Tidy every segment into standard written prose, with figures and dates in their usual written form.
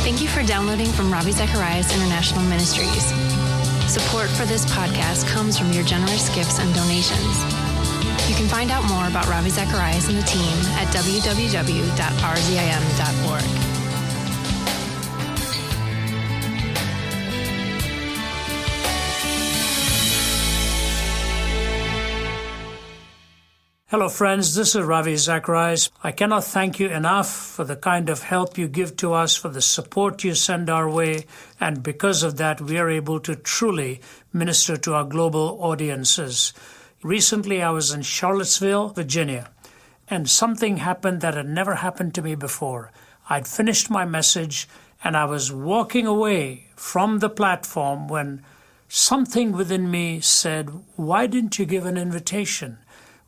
Thank you for downloading from Ravi Zacharias International Ministries. Support for this podcast comes from your generous gifts and donations. You can find out more about Ravi Zacharias and the team at www.rzim.org. Hello friends, this is Ravi Zacharias. I cannot thank you enough for the kind of help you give to us, for the support you send our way, and because of that we are able to truly minister to our global audiences. Recently I was in Charlottesville, Virginia, and something happened that had never happened to me before. I'd finished my message and I was walking away from the platform when something within me said, "Why didn't you give an invitation?"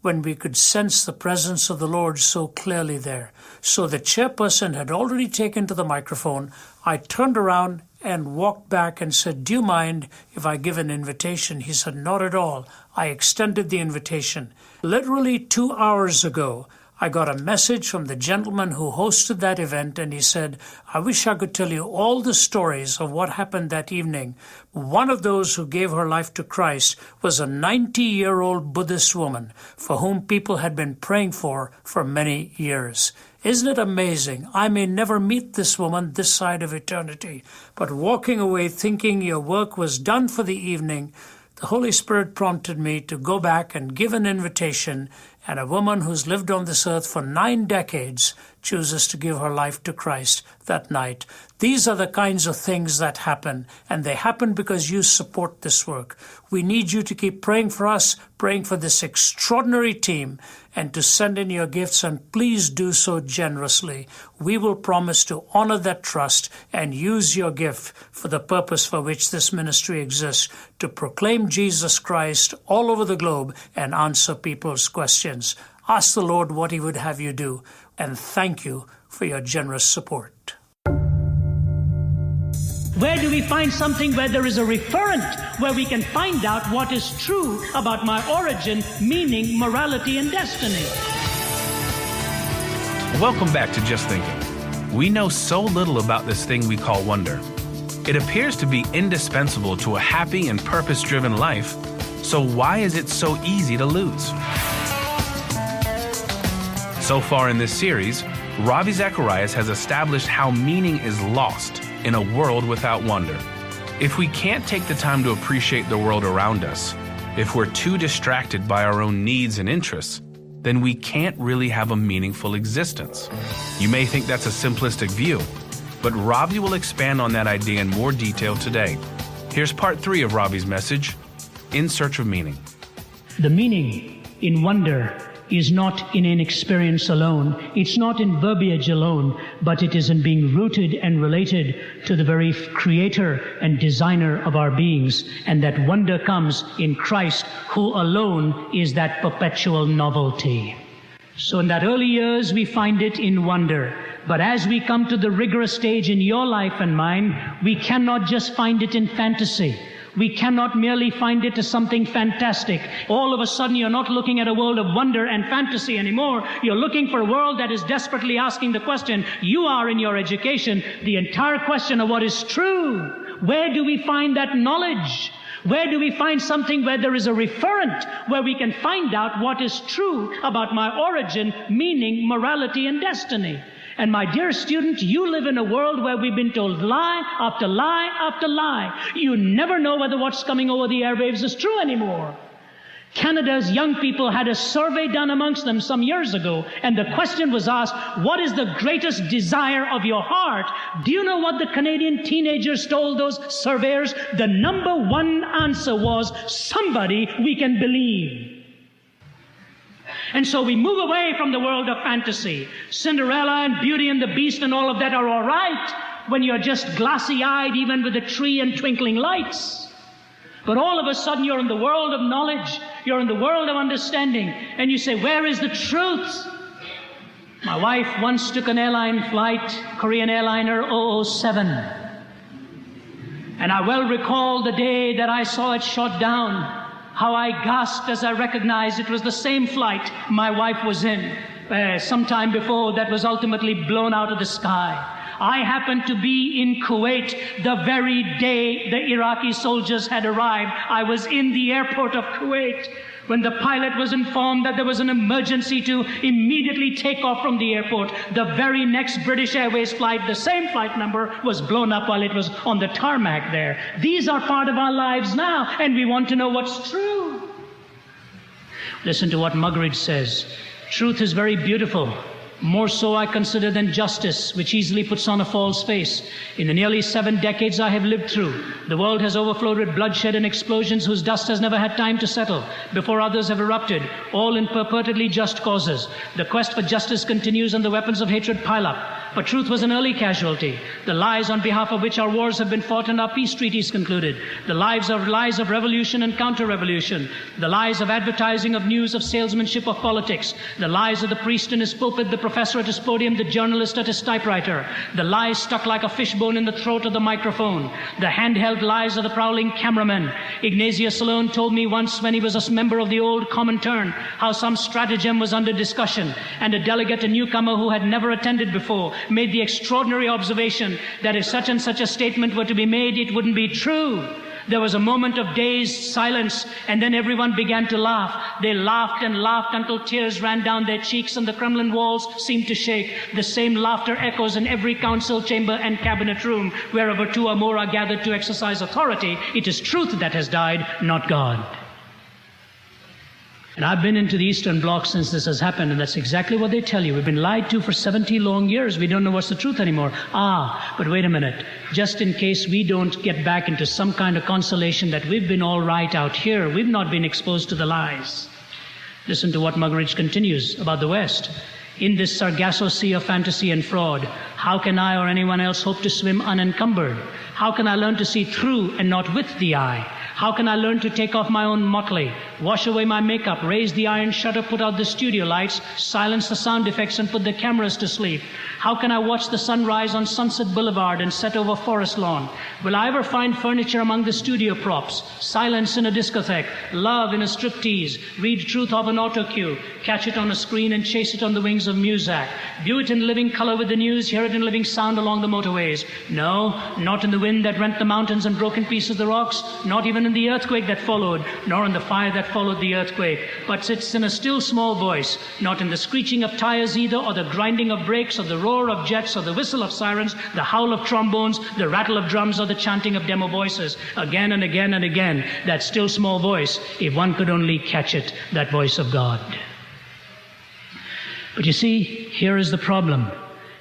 when we could sense the presence of the Lord so clearly there. So the chairperson had already taken to the microphone. I turned around and walked back and said, "Do you mind if I give an invitation?" He said, "Not at all." I extended the invitation. Literally 2 hours ago, I got a message from the gentleman who hosted that event, and he said, "I wish I could tell you all the stories of what happened that evening." One of those who gave her life to Christ was a 90-year-old Buddhist woman for whom people had been praying for many years. Isn't it amazing? I may never meet this woman this side of eternity, but walking away thinking your work was done for the evening, the Holy Spirit prompted me to go back and give an invitation, and a woman who's lived on this earth for 9 decades chooses to give her life to Christ that night. These are the kinds of things that happen, and they happen because you support this work. We need you to keep praying for us, praying for this extraordinary team, and to send in your gifts, and please do so generously. We will promise to honor that trust and use your gift for the purpose for which this ministry exists, to proclaim Jesus Christ all over the globe and answer people's questions. Ask the Lord what He would have you do, and thank you for your generous support. Where do we find something where there is a referent, where we can find out what is true about my origin, meaning, morality, and destiny? Welcome back to Just Thinking. We know so little about this thing we call wonder. It appears to be indispensable to a happy and purpose-driven life, so why is it so easy to lose? So far in this series, Ravi Zacharias has established how meaning is lost in a world without wonder. If we can't take the time to appreciate the world around us, if we're too distracted by our own needs and interests, then we can't really have a meaningful existence. You may think that's a simplistic view, but Ravi will expand on that idea in more detail today. Here's part 3 of Ravi's message, In Search of Meaning. The meaning in wonder is not in an experience alone. It's not in verbiage alone, but it is in being rooted and related to the very creator and designer of our beings. And that wonder comes in Christ, who alone is that perpetual novelty. So in that early years, we find it in wonder. But as we come to the rigorous stage in your life and mine, we cannot just find it in fantasy. We cannot merely find it as something fantastic. All of a sudden, you're not looking at a world of wonder and fantasy anymore. You're looking for a world that is desperately asking the question you are in your education, the entire question of what is true. Where do we find that knowledge? Where do we find something where there is a referent, where we can find out what is true about my origin, meaning, morality, and destiny? And my dear student, you live in a world where we've been told lie after lie after lie. You never know whether what's coming over the airwaves is true anymore. Canada's young people had a survey done amongst them some years ago, and the question was asked, what is the greatest desire of your heart? Do you know what the Canadian teenagers told those surveyors? The number one answer was, somebody we can believe. And so we move away from the world of fantasy. Cinderella and Beauty and the Beast and all of that are all right when you're just glassy-eyed even with a tree and twinkling lights. But all of a sudden you're in the world of knowledge, you're in the world of understanding, and you say, where is the truth? My wife once took an airline flight, Korean airliner 007. And I well recall the day that I saw it shot down, how I gasped as I recognized it was the same flight my wife was in some time before that was ultimately blown out of the sky. I happened to be in Kuwait the very day the Iraqi soldiers had arrived. I was in the airport of Kuwait when the pilot was informed that there was an emergency to immediately take off from the airport. The very next British Airways flight, the same flight number, was blown up while it was on the tarmac there. These are part of our lives now, and we want to know what's true. Listen to what Muggeridge says. Truth is very beautiful. More so, I consider, than justice, which easily puts on a false face. In the nearly 7 decades I have lived through, the world has overflowed with bloodshed and explosions whose dust has never had time to settle before others have erupted, all in purportedly just causes. The quest for justice continues and the weapons of hatred pile up. But truth was an early casualty. The lies on behalf of which our wars have been fought and our peace treaties concluded. The lies of revolution and counter-revolution. The lies of advertising, of news, of salesmanship, of politics. The lies of the priest in his pulpit, the professor at his podium, the journalist at his typewriter. The lies stuck like a fishbone in the throat of the microphone. The handheld lies of the prowling cameraman. Ignatius Salone told me once when he was a member of the old Comintern how some stratagem was under discussion, and a delegate, a newcomer who had never attended before, made the extraordinary observation that if such and such a statement were to be made, it wouldn't be true. There was a moment of dazed silence, and then everyone began to laugh. They laughed and laughed until tears ran down their cheeks and the Kremlin walls seemed to shake. The same laughter echoes in every council chamber and cabinet room. Wherever 2 or more are gathered to exercise authority, it is truth that has died, not God. And I've been into the Eastern Bloc since this has happened, and that's exactly what they tell you. We've been lied to for 70 long years. We don't know what's the truth anymore. But wait a minute. Just in case we don't get back into some kind of consolation that we've been all right out here, we've not been exposed to the lies. Listen to what Muggeridge continues about the West. In this Sargasso sea of fantasy and fraud, how can I or anyone else hope to swim unencumbered? How can I learn to see through and not with the eye? How can I learn to take off my own motley, wash away my makeup, raise the iron shutter, put out the studio lights, silence the sound effects, and put the cameras to sleep? How can I watch the sun rise on Sunset Boulevard and set over Forest Lawn? Will I ever find furniture among the studio props, silence in a discotheque, love in a striptease, read truth off an auto cue, catch it on a screen and chase it on the wings of Muzak, view it in living color with the news, hear it in living sound along the motorways? No, not in the wind that rent the mountains and broke in pieces the rocks, not even in the earthquake that followed, nor in the fire that followed the earthquake, but it's in a still small voice, not in the screeching of tires either, or the grinding of brakes, or the roar of jets, or the whistle of sirens, the howl of trombones, the rattle of drums, or the chanting of demo voices. Again and again and again, that still small voice, if one could only catch it, that voice of God. But you see, here is the problem.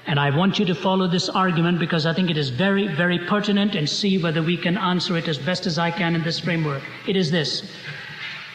And I want you to follow this argument because I think it is very, very pertinent, and see whether we can answer it as best as I can in this framework. It is this.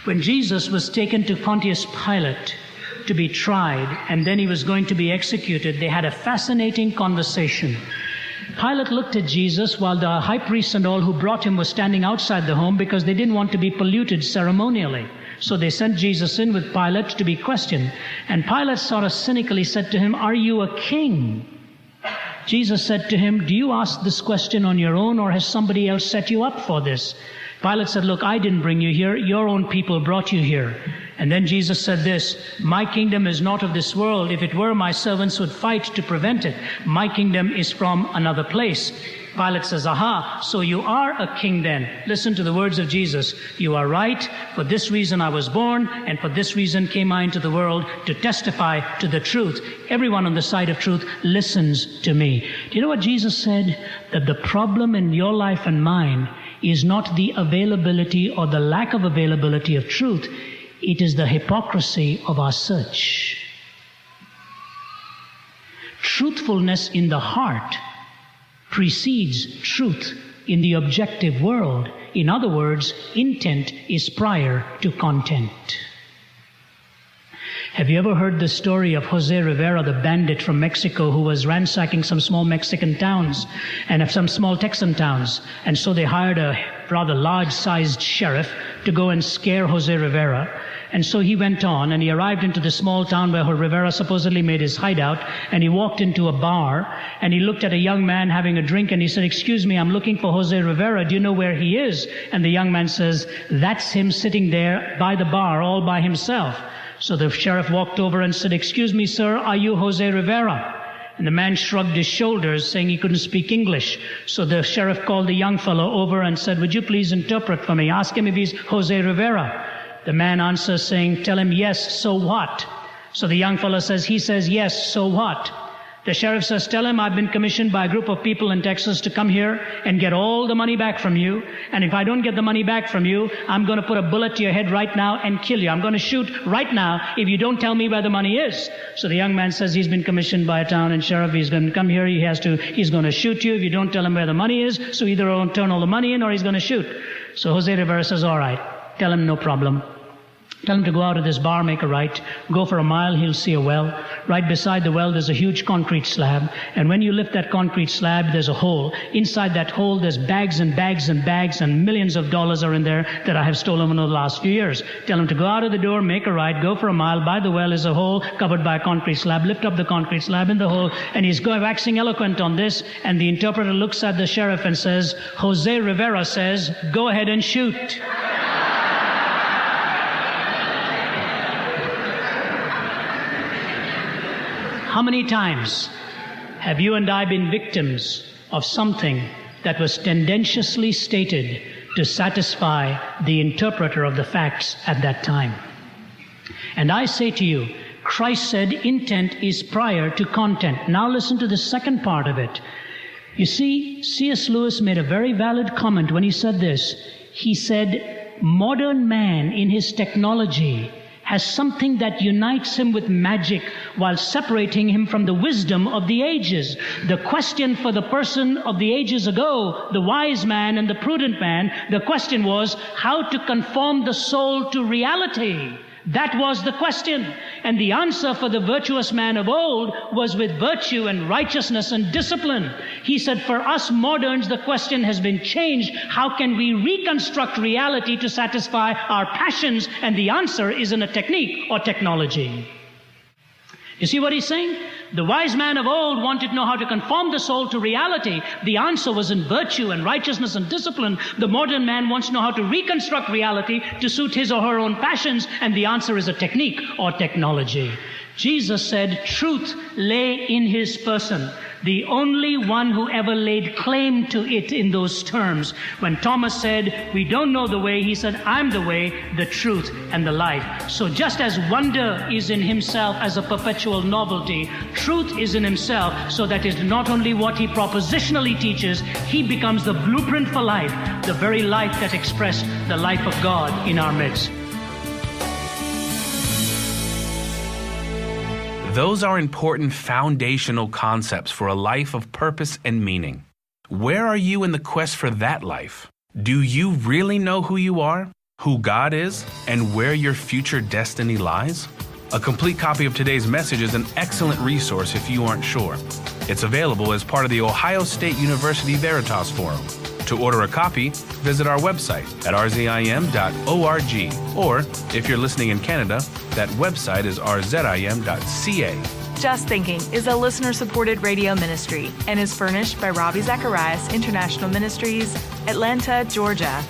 When Jesus was taken to Pontius Pilate to be tried, and then he was going to be executed, they had a fascinating conversation. Pilate looked at Jesus while the high priests and all who brought him were standing outside the home because they didn't want to be polluted ceremonially. So they sent Jesus in with Pilate to be questioned. And Pilate sort of cynically said to him, "Are you a king?" Jesus said to him, "Do you ask this question on your own, or has somebody else set you up for this?" Pilate said, "Look, I didn't bring you here. Your own people brought you here." And then Jesus said this, "My kingdom is not of this world. If it were, my servants would fight to prevent it. My kingdom is from another place." Pilate says, "Aha, so you are a king then." Listen to the words of Jesus. "You are right. For this reason I was born, and for this reason came I into the world, to testify to the truth. Everyone on the side of truth listens to me." Do you know what Jesus said? That the problem in your life and mine is not the availability or the lack of availability of truth. It is the hypocrisy of our search. Truthfulness in the heart precedes truth in the objective world. In other words, intent is prior to content. Have you ever heard the story of Jose Rivera, the bandit from Mexico, who was ransacking some small Mexican towns and some small Texan towns? And so they hired a rather large-sized sheriff to go and scare Jose Rivera. And so he went on, and he arrived into the small town where Rivera supposedly made his hideout, and he walked into a bar, and he looked at a young man having a drink, and he said, "Excuse me, I'm looking for Jose Rivera. Do you know where he is?" And the young man says, "That's him sitting there by the bar all by himself." So the sheriff walked over and said, "Excuse me, sir, are you Jose Rivera?" And the man shrugged his shoulders, saying he couldn't speak English. So the sheriff called the young fellow over and said, would you please interpret for me? Ask him if he's Jose Rivera. The man answers saying, tell him, yes, so what? So the young fellow says, he says, yes, so what? The sheriff says, tell him I've been commissioned by a group of people in Texas to come here and get all the money back from you. And if I don't get the money back from you, I'm going to put a bullet to your head right now and kill you. I'm going to shoot right now if you don't tell me where the money is. So the young man says he's been commissioned by a town and sheriff. He's going to come here. He's going to shoot you if you don't tell him where the money is. So either he'll turn all the money in or he's going to shoot. So Jose Rivera says, all right, tell him no problem. Tell him to go out of this bar, make a right, go for a mile, he'll see a well. Right beside the well, there's a huge concrete slab. And when you lift that concrete slab, there's a hole. Inside that hole, there's bags and bags and bags, and millions of dollars are in there that I have stolen in the last few years. Tell him to go out of the door, make a right, go for a mile. By the well is a hole covered by a concrete slab. Lift up the concrete slab in the hole. And he's waxing eloquent on this. And the interpreter looks at the sheriff and says, Jose Rivera says, go ahead and shoot. How many times have you and I been victims of something that was tendentiously stated to satisfy the interpreter of the facts at that time? And I say to you, Christ said intent is prior to content. Now listen to the second part of it. You see, C.S. Lewis made a very valid comment when he said this. He said, modern man in his technology has something that unites him with magic while separating him from the wisdom of the ages. The question for the person of the ages ago, the wise man and the prudent man, the question was how to conform the soul to reality. That was the question. And the answer for the virtuous man of old was with virtue and righteousness and discipline. He said, for us moderns, the question has been changed. How can we reconstruct reality to satisfy our passions? And the answer is in a technique or technology. You see what he's saying? The wise man of old wanted to know how to conform the soul to reality. The answer was in virtue and righteousness and discipline. The modern man wants to know how to reconstruct reality to suit his or her own passions, and the answer is a technique or technology. Jesus said truth lay in his person, the only one who ever laid claim to it in those terms. When Thomas said, we don't know the way, he said, I'm the way, the truth, and the life. So just as wonder is in himself as a perpetual novelty, truth is in himself, so that is not only what he propositionally teaches, he becomes the blueprint for life, the very life that expressed the life of God in our midst. Those are important foundational concepts for a life of purpose and meaning. Where are you in the quest for that life? Do you really know who you are, who God is, and where your future destiny lies? A complete copy of today's message is an excellent resource if you aren't sure. It's available as part of the Ohio State University Veritas Forum. To order a copy, visit our website at rzim.org, or if you're listening in Canada, that website is rzim.ca. Just Thinking is a listener-supported radio ministry and is furnished by Ravi Zacharias International Ministries, Atlanta, Georgia,